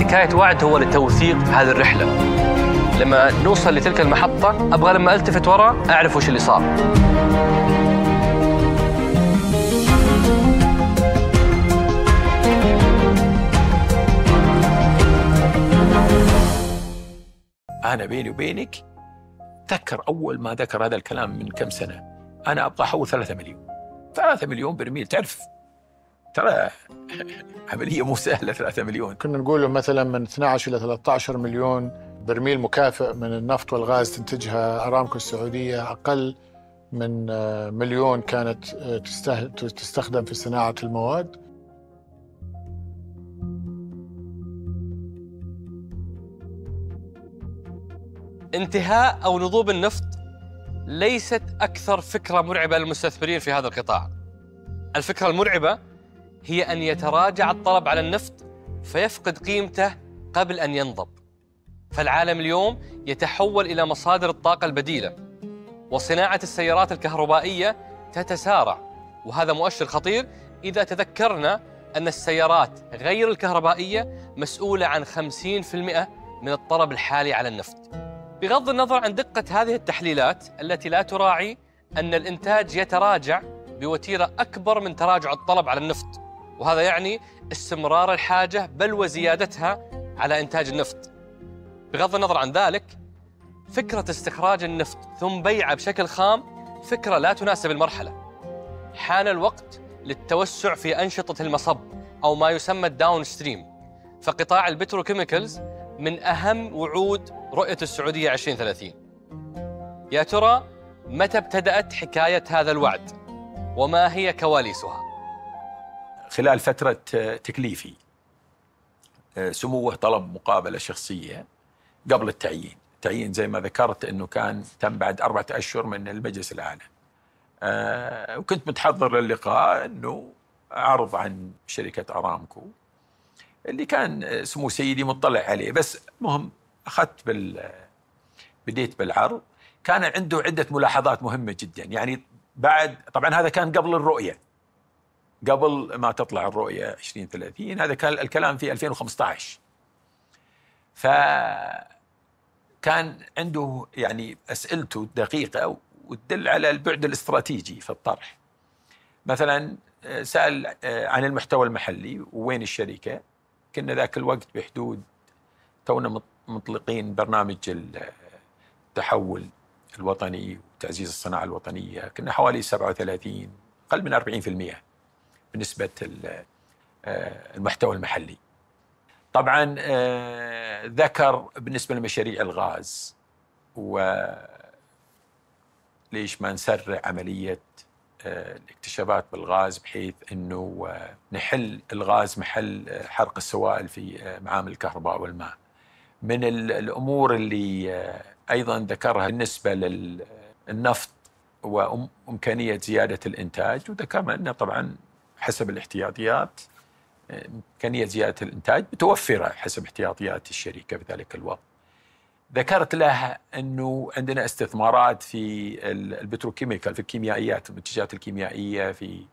حكاية وعد هو لتوثيق هذه الرحلة. لما نوصل لتلك المحطة أبغى لما ألتفت وراء أعرف وش اللي صار. أنا بيني وبينك تذكر أول ما ذكر هذا الكلام من كم سنة، أنا أبغى أحول 3 مليون. 3 مليون برميل، تعرف ترى عملية مو سهلة. 3 مليون كنا نقول له مثلا من 12 إلى 13 مليون برميل مكافئ من النفط والغاز تنتجها أرامكو السعودية، أقل من مليون كانت تستخدم في صناعة المواد. انتهاء أو نضوب النفط ليست أكثر فكرة مرعبة للمستثمرين في هذا القطاع. الفكرة المرعبة هي أن يتراجع الطلب على النفط فيفقد قيمته قبل أن ينضب. فالعالم اليوم يتحول إلى مصادر الطاقة البديلة، وصناعة السيارات الكهربائية تتسارع، وهذا مؤشر خطير إذا تذكرنا أن السيارات غير الكهربائية مسؤولة عن 50% من الطلب الحالي على النفط. بغض النظر عن دقة هذه التحليلات التي لا تراعي أن الإنتاج يتراجع بوتيرة أكبر من تراجع الطلب على النفط، وهذا يعني استمرار الحاجة بل وزيادتها على إنتاج النفط. بغض النظر عن ذلك، فكرة استخراج النفط ثم بيعه بشكل خام فكرة لا تناسب المرحلة. حان الوقت للتوسع في أنشطة المصب أو ما يسمى الداون ستريم، فقطاع البتروكيميكالز من أهم وعود رؤية السعودية 2030. يا ترى متى ابتدأت حكاية هذا الوعد وما هي كواليسها؟ خلال فترة تكليفي سموه طلب مقابلة شخصية قبل التعيين. التعيين زي ما ذكرت أنه كان تم بعد 4 أشهر من المجلس الأعلى. وكنت متحضر للقاء أنه عرض عن شركة أرامكو اللي كان سمو سيدي مطلع عليه. بس مهم بديت بالعرض. كان عنده عدة ملاحظات مهمة جدا، يعني بعد طبعا هذا كان قبل الرؤية، قبل ما تطلع الرؤية 2030. هذا كان الكلام في 2015. فكان عنده يعني أسئلته دقيقة وتدل على البعد الاستراتيجي في الطرح. مثلا سأل عن المحتوى المحلي ووين الشركة. كنا ذاك الوقت بحدود تونا مطلقين برنامج التحول الوطني وتعزيز الصناعة الوطنية. كنا حوالي 37، أقل من 40% بالنسبة المحتوى المحلي. طبعا ذكر بالنسبة لمشاريع الغاز وليش ما نسرع عملية الاكتشافات بالغاز بحيث أنه نحل الغاز محل حرق السوائل في معامل الكهرباء والماء. من الأمور اللي أيضا ذكرها بالنسبة للنفط وإمكانية زيادة الإنتاج، وذكرنا أنه طبعا حسب الاحتياطيات إمكانية زيادة الإنتاج متوفرة حسب احتياطيات الشركة بذلك الوقت. ذكرت له أنه عندنا استثمارات في البتروكيميكال، في الكيميائيات، المنتجات الكيميائية، في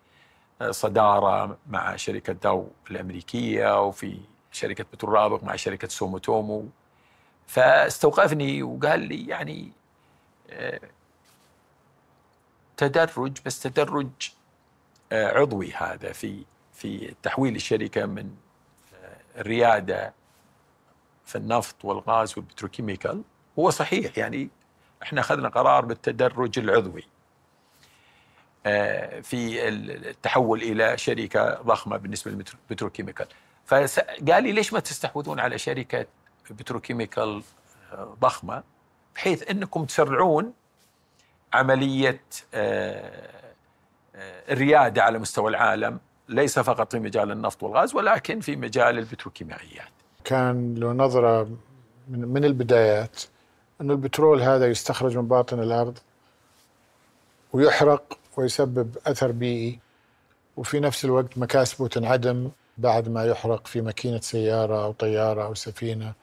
صدارة مع شركة داو الأمريكية، وفي شركة بترول رابغ مع شركة سوموتومو. فاستوقفني وقال لي يعني تدرج، بس تدرج عضوي هذا في تحويل الشركة من الريادة في النفط والغاز والبتروكيميكال. هو صحيح، يعني احنا اخذنا قرار بالتدرج العضوي في التحول إلى شركة ضخمة بالنسبة للبتروكيميكال. فقال لي ليش ما تستحوذون على شركة بتروكيميكال ضخمة بحيث أنكم تسرعون عملية الريادة على مستوى العالم، ليس فقط في مجال النفط والغاز ولكن في مجال البتروكيماويات. كان له نظرة من البدايات أنه البترول هذا يستخرج من باطن الأرض ويحرق ويسبب أثر بيئي، وفي نفس الوقت مكاسبه تنعدم بعد ما يحرق في ماكينة سيارة أو طيارة أو سفينة،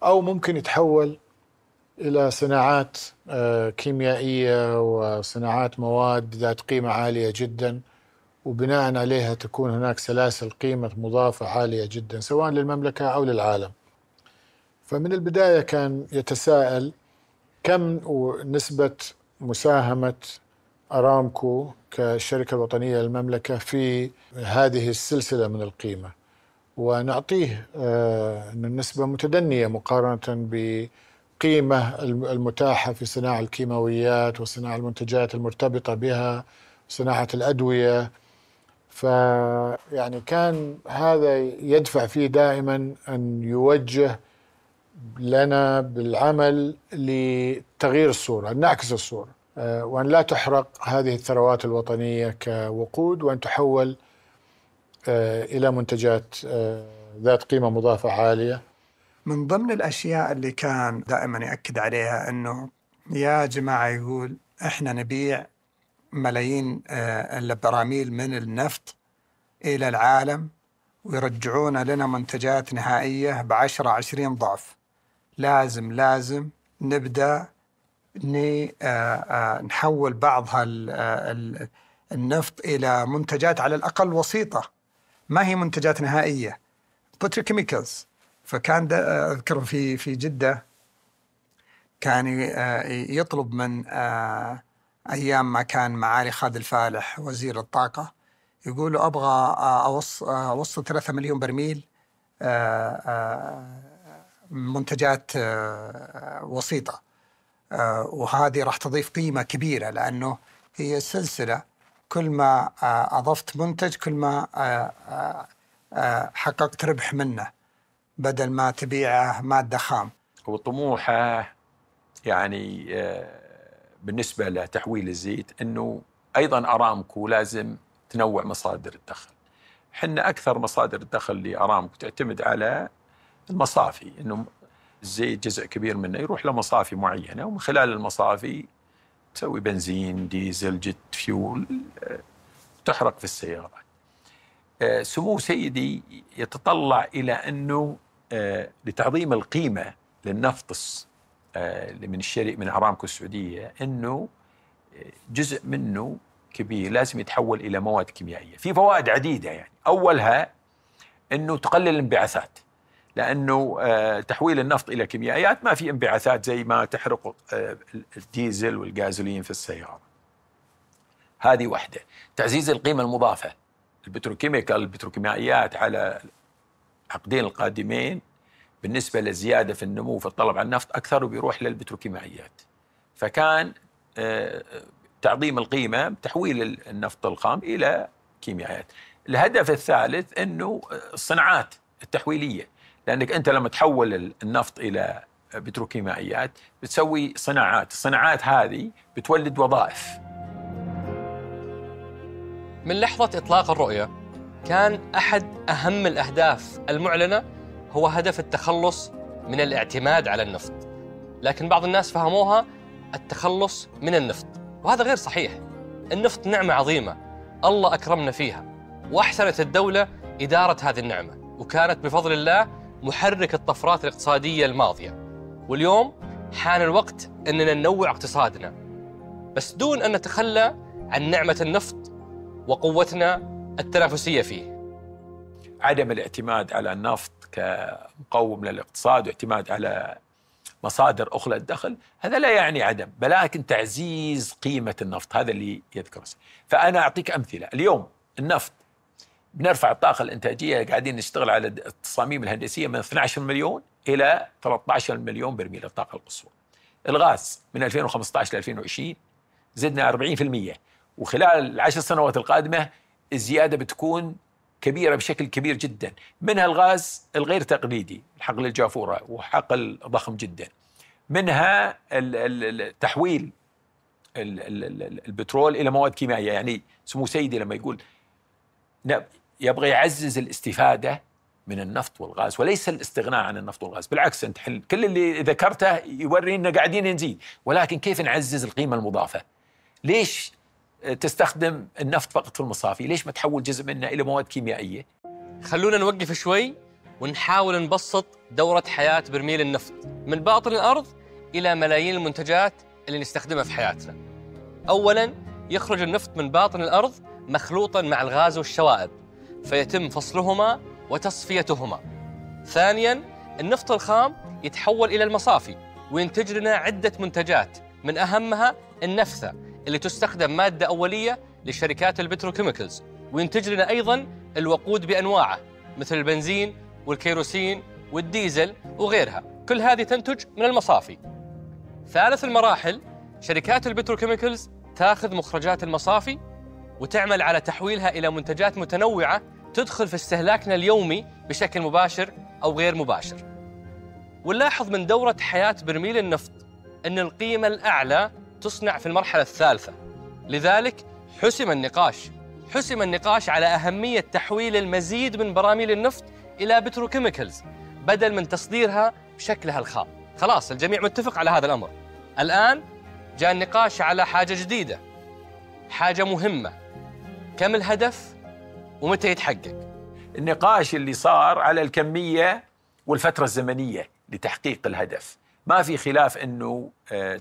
أو ممكن يتحول إلى صناعات كيميائية وصناعات مواد ذات قيمة عالية جدا وبناء عليها تكون هناك سلاسل قيمة مضافة عالية جدا سواء للمملكة أو للعالم. فمن البداية كان يتساءل كم نسبة مساهمة أرامكو كالشركة الوطنية للمملكة في هذه السلسلة من القيمة، ونعطيه أن النسبة متدنية مقارنة بقيمة المتاحة في صناعة الكيماويات وصناعة المنتجات المرتبطة بها، صناعة الأدوية. فيعني كان هذا يدفع فيه دائما أن يوجه لنا بالعمل لتغيير الصورة، أن نعكس الصورة، وأن لا تحرق هذه الثروات الوطنية كوقود، وأن تحول إلى منتجات ذات قيمة مضافة عالية. من ضمن الأشياء اللي كان دائما يأكد عليها أنه يا جماعة، يقول إحنا نبيع ملايين البراميل من النفط إلى العالم ويرجعون لنا منتجات نهائية ب10-20 ضعف. لازم نبدأ نحول بعض النفط إلى منتجات على الأقل وسيطة، ما هي منتجات نهائية، بتروكيميكالز. فكان أذكر في جدة كان يطلب من أيام ما كان معالي خالد الفالح وزير الطاقة، يقول أبغى أوصل 3 مليون برميل منتجات وسيطة، وهذه راح تضيف قيمة كبيرة، لأنه هي سلسلة، كل ما أضفت منتج كل ما حققت ربح منه بدل ما تبيعه مادة خام. وطموحه يعني بالنسبة لتحويل الزيت أنه أيضا أرامكو لازم تنوع مصادر الدخل. حنا أكثر مصادر الدخل لأرامكو تعتمد على المصافي، أنه الزيت جزء كبير منه يروح لمصافي معينة، ومن خلال المصافي تسوي بنزين، ديزل، جت فيول، تحرق في السيارات. سمو سيدي يتطلع إلى أنه لتعظيم القيمة للنفط من أرامكو السعودية، أنه جزء منه كبير لازم يتحول إلى مواد كيميائية. في فوائد عديدة، يعني أولها أنه تقلل الانبعاثات، لأنه تحويل النفط إلى كيميائيات ما في انبعاثات زي ما تحرق الديزل والغازولين في السيارة. هذه واحدة. تعزيز القيمة المضافة، البتروكيماويات على عقدين القادمين بالنسبة للزيادة في النمو في الطلب على النفط أكثر، وبيروح للبتروكيماويات. فكان تعظيم القيمة تحويل النفط الخام إلى كيميائيات. الهدف الثالث أنه الصناعات التحويلية، لأنك أنت لما تحول النفط إلى بتروكيماويات بتسوي صناعات، الصناعات هذه بتولد وظائف. من لحظة إطلاق الرؤية كان أحد أهم الأهداف المعلنة هو هدف التخلص من الاعتماد على النفط، لكن بعض الناس فهموها التخلص من النفط، وهذا غير صحيح. النفط نعمة عظيمة الله أكرمنا فيها، وأحسنت الدولة إدارة هذه النعمة، وكانت بفضل الله محرك الطفرات الاقتصادية الماضية. واليوم حان الوقت أننا ننوع اقتصادنا، بس دون أن نتخلى عن نعمة النفط وقوتنا التنافسية فيه. عدم الاعتماد على النفط كمقوم للاقتصاد واعتماد على مصادر أخرى للدخل، هذا لا يعني عدم، ولكن تعزيز قيمة النفط، هذا اللي يذكره. فأنا أعطيك أمثلة. اليوم النفط بنرفع الطاقة الإنتاجية، قاعدين نشتغل على التصاميم الهندسية من 12 مليون إلى 13 مليون برميل الطاقة القصوى. الغاز من 2015 ل 2020 زدنا 40%، وخلال ال10 سنوات القادمة الزيادة بتكون كبيرة بشكل كبير جدا. منها الغاز الغير تقليدي، حقل الجافورة وحقل ضخم جدا، منها تحويل البترول إلى مواد كيميائية. يعني سمو سيدي لما يقول يبغى يعزز الاستفادة من النفط والغاز وليس الاستغناء عن النفط والغاز، بالعكس أنت كل اللي ذكرته يوري إننا قاعدين نزيد، ولكن كيف نعزز القيمة المضافة؟ ليش تستخدم النفط فقط في المصافي؟ ليش ما تحول جزء منه إلى مواد كيميائية؟ خلونا نوقف شوي ونحاول نبسط دورة حياة برميل النفط من باطن الأرض إلى ملايين المنتجات اللي نستخدمها في حياتنا. أولاً يخرج النفط من باطن الأرض مخلوطا مع الغاز والشوائب، فيتم فصلهما وتصفيتهما. ثانياً، النفط الخام يتحول إلى المصافي وينتج لنا عدة منتجات، من أهمها النفثة اللي تستخدم مادة أولية لشركات البتروكيميكلز، وينتج لنا أيضاً الوقود بأنواعه مثل البنزين والكيروسين والديزل وغيرها، كل هذه تنتج من المصافي. ثالث المراحل، شركات البتروكيميكلز تاخذ مخرجات المصافي وتعمل على تحويلها إلى منتجات متنوعة تدخل في استهلاكنا اليومي بشكل مباشر أو غير مباشر. ونلاحظ من دورة حياة برميل النفط أن القيمة الأعلى تصنع في المرحلة الثالثة، لذلك حسم النقاش على أهمية تحويل المزيد من براميل النفط إلى بتروكيميكلز بدل من تصديرها بشكلها الخام. خلاص الجميع متفق على هذا الأمر. الآن جاء النقاش على حاجة جديدة، حاجة مهمة، كم الهدف ومتى يتحقق؟ النقاش اللي صار على الكمية والفترة الزمنية لتحقيق الهدف. ما في خلاف أنه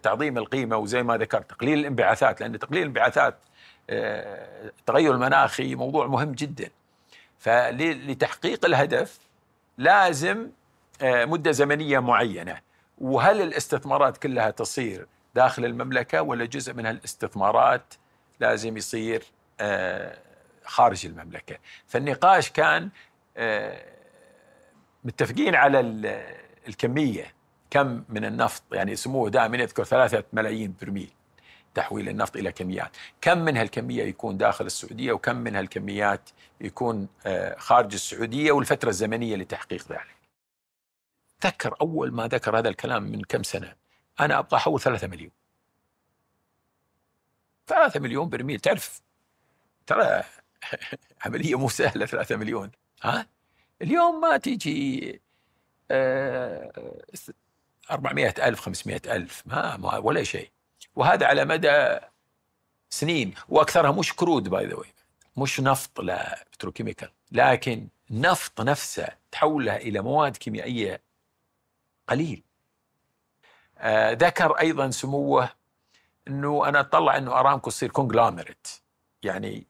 تعظيم القيمة، وزي ما ذكرت تقليل الانبعاثات، لأن تقليل الانبعاثات التغير المناخي موضوع مهم جدا. فلتحقيق الهدف لازم مدة زمنية معينة. وهل الاستثمارات كلها تصير داخل المملكة ولا جزء من الاستثمارات لازم يصير خارج المملكة؟ فالنقاش كان متفقين على الكمية، كم من النفط، يعني يسموه دائما يذكر 3 ملايين برميل تحويل النفط إلى كميات، كم من هالكمية يكون داخل السعودية وكم من هالكميات يكون خارج السعودية، والفترة الزمنية لتحقيق ذلك. تذكر أول ما ذكر هذا الكلام من كم سنة، أنا أبغى أحول 3 مليون. 3 مليون برميل، تعرف ترى عملية مو سهلة. 3 مليون اليوم ما تيجي 400,000 500,000 ما ولا شيء. وهذا على مدى سنين، وأكثرها مش كرود باي ذا واي، مش نفط لا بتروكيميكال، لكن نفط نفسه تحولها إلى مواد كيميائية قليل. ذكر أيضا سموه أنه أنا أطلع أنه أرامكو تصير كونغلامريت، يعني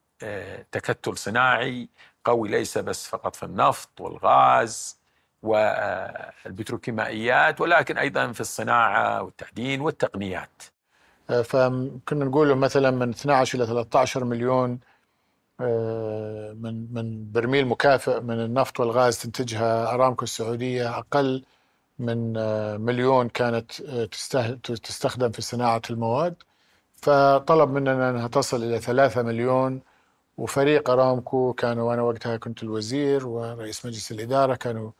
تكتل صناعي قوي، ليس بس فقط في النفط والغاز والبتروكيمائيات، ولكن أيضا في الصناعة والتعدين والتقنيات. فكنا نقول مثلا من 12 إلى 13 مليون من برميل مكافئ من النفط والغاز تنتجها أرامكو السعودية، أقل من 1,000,000 كانت تستخدم في صناعة المواد. فطلب مننا أنها تصل إلى 3 مليون. وفريق أرامكو كانوا، وأنا وقتها كنت الوزير ورئيس مجلس الإدارة، كانوا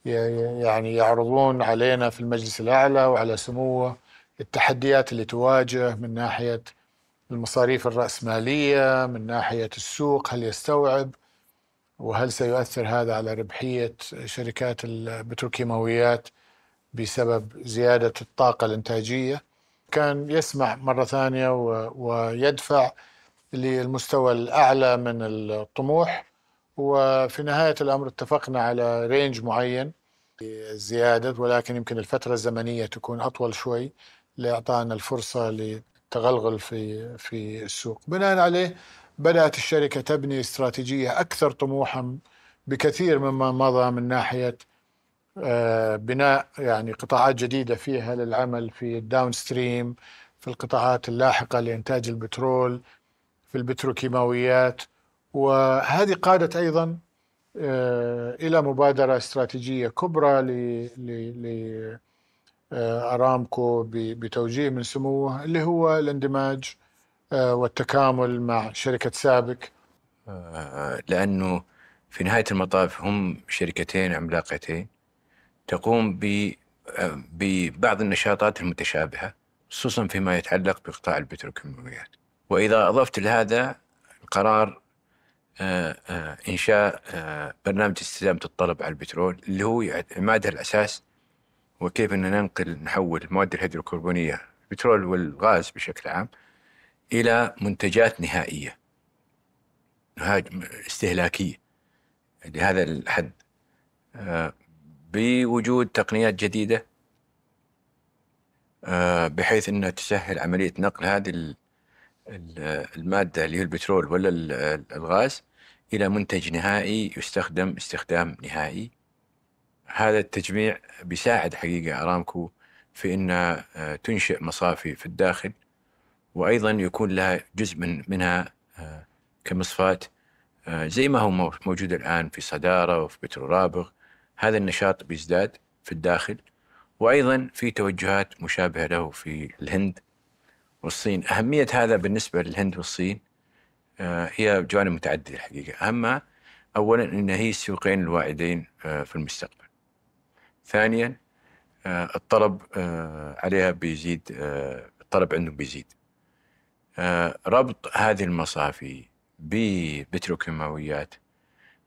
يعني يعرضون علينا في المجلس الأعلى وعلى سموه التحديات اللي تواجه من ناحية المصاريف الرأسمالية، من ناحية السوق، هل يستوعب، وهل سيؤثر هذا على ربحية شركات البتروكيماويات بسبب زيادة الطاقة الإنتاجية. كان يسمع مرة ثانية ويدفع للمستوى الأعلى من الطموح. وفي نهاية الأمر اتفقنا على رينج معين للزيادة، ولكن يمكن الفترة الزمنية تكون أطول شوي لإعطائنا الفرصة للتغلغل في السوق. بناء عليه بدأت الشركة تبني استراتيجية أكثر طموحا بكثير مما مضى، من ناحية بناء يعني قطاعات جديدة فيها للعمل في الداون ستريم، في القطاعات اللاحقة لإنتاج البترول، في البتروكيماويات. وهذه قادت أيضا إلى مبادرة استراتيجية كبرى لأرامكو بتوجيه من سموه، اللي هو الاندماج والتكامل مع شركة سابك. لأنه في نهاية المطاف هم شركتين عملاقتين تقوم ببعض النشاطات المتشابهة، خصوصا فيما يتعلق بقطاع البتروكيماويات. وإذا أضفت لهذا القرار إنشاء برنامج استدامة الطلب على البترول، اللي هو عمادها الأساس وكيف أن نحول المواد الهيدروكربونية، البترول والغاز بشكل عام، إلى منتجات نهائية استهلاكية لهذا الحد، بوجود تقنيات جديدة بحيث أنها تسهل عملية نقل هذه المادة اللي هي البترول ولا الغاز إلى منتج نهائي يستخدم استخدام نهائي. هذا التجميع بيساعد حقيقة أرامكو في أن تنشئ مصافي في الداخل، وأيضا يكون لها جزء منها كمصفاة زي ما هو موجود الآن في صدارة وفي بترول رابغ. هذا النشاط بيزداد في الداخل، وأيضا في توجهات مشابهة له في الهند والصين. أهمية هذا بالنسبة للهند والصين هي جوانب متعددة الحقيقة. أهمها أولا أن هي السوقين الواعدين في المستقبل. ثانيا الطلب عليها بيزيد، الطلب عندهم بيزيد. ربط هذه المصافي ببتروكيماويات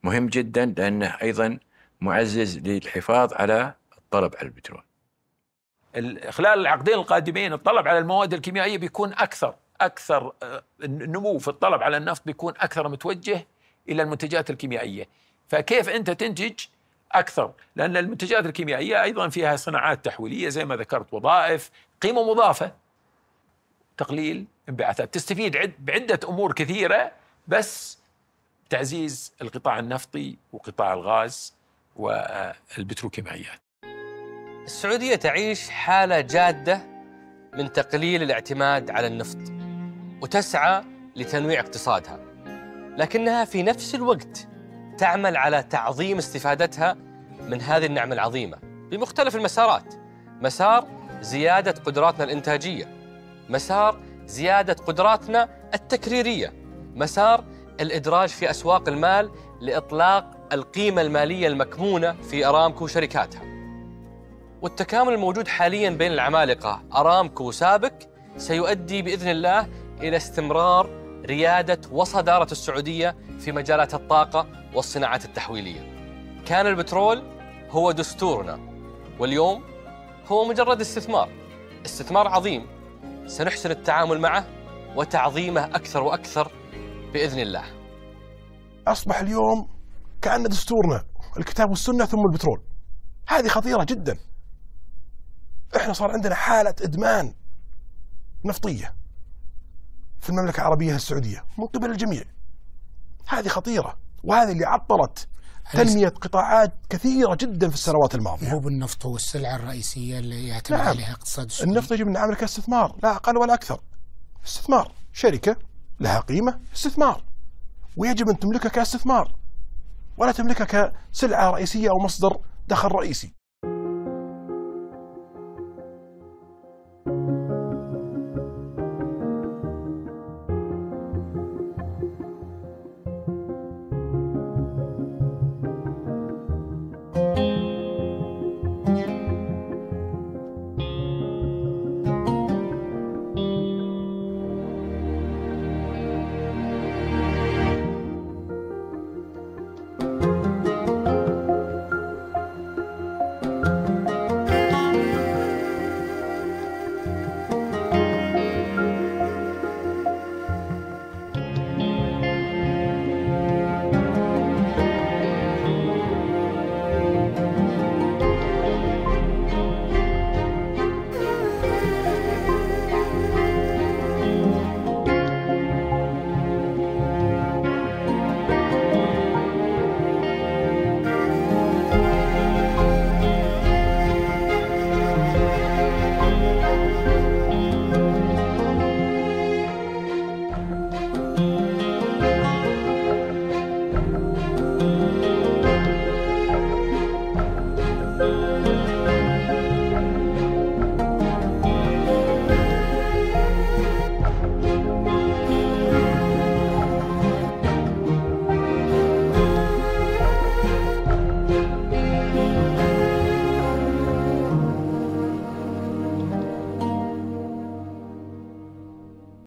مهم جدا، لأنه أيضا معزز للحفاظ على الطلب على البترول. خلال العقدين القادمين الطلب على المواد الكيميائية بيكون أكثر النمو في الطلب على النفط بيكون أكثر متوجه إلى المنتجات الكيميائية. فكيف أنت تنتج أكثر؟ لأن المنتجات الكيميائية أيضا فيها صناعات تحويلية زي ما ذكرت، وظائف، قيمة مضافة، تقليل انبعاثات، تستفيد بعدة أمور كثيرة، بس تعزيز القطاع النفطي وقطاع الغاز والبتروكيماويات. السعودية تعيش حالة جادة من تقليل الاعتماد على النفط، وتسعى لتنويع اقتصادها، لكنها في نفس الوقت تعمل على تعظيم استفادتها من هذه النعمة العظيمة بمختلف المسارات. مسار زيادة قدراتنا الإنتاجية، مسار زيادة قدراتنا التكريرية، مسار الإدراج في أسواق المال لإطلاق القيمة المالية المكمونة في أرامكو وشركاتها. والتكامل الموجود حالياً بين العمالقة أرامكو وسابك سيؤدي بإذن الله إلى استمرار ريادة وصدارة السعودية في مجالات الطاقة والصناعات التحويلية. كان البترول هو دستورنا، واليوم هو مجرد استثمار عظيم سنحسن التعامل معه وتعظيمه أكثر وأكثر بإذن الله. أصبح اليوم كأن دستورنا الكتاب والسنة ثم البترول. هذه خطيرة جدا. إحنا صار عندنا حالة إدمان نفطية في المملكة العربية السعودية من قبل الجميع. هذه خطيرة، وهذه اللي عطلت تنمية قطاعات كثيرة جدا في السنوات الماضية. هو بالنفط هو السلعة الرئيسية اللي يعتمد عليها اقتصاد السعودية. النفط يجب أن نعمله كاستثمار، لا أقل ولا أكثر. استثمار، شركة لها قيمة استثمار، ويجب أن تملكها كاستثمار ولا تملكها كسلعة رئيسية أو مصدر دخل رئيسي.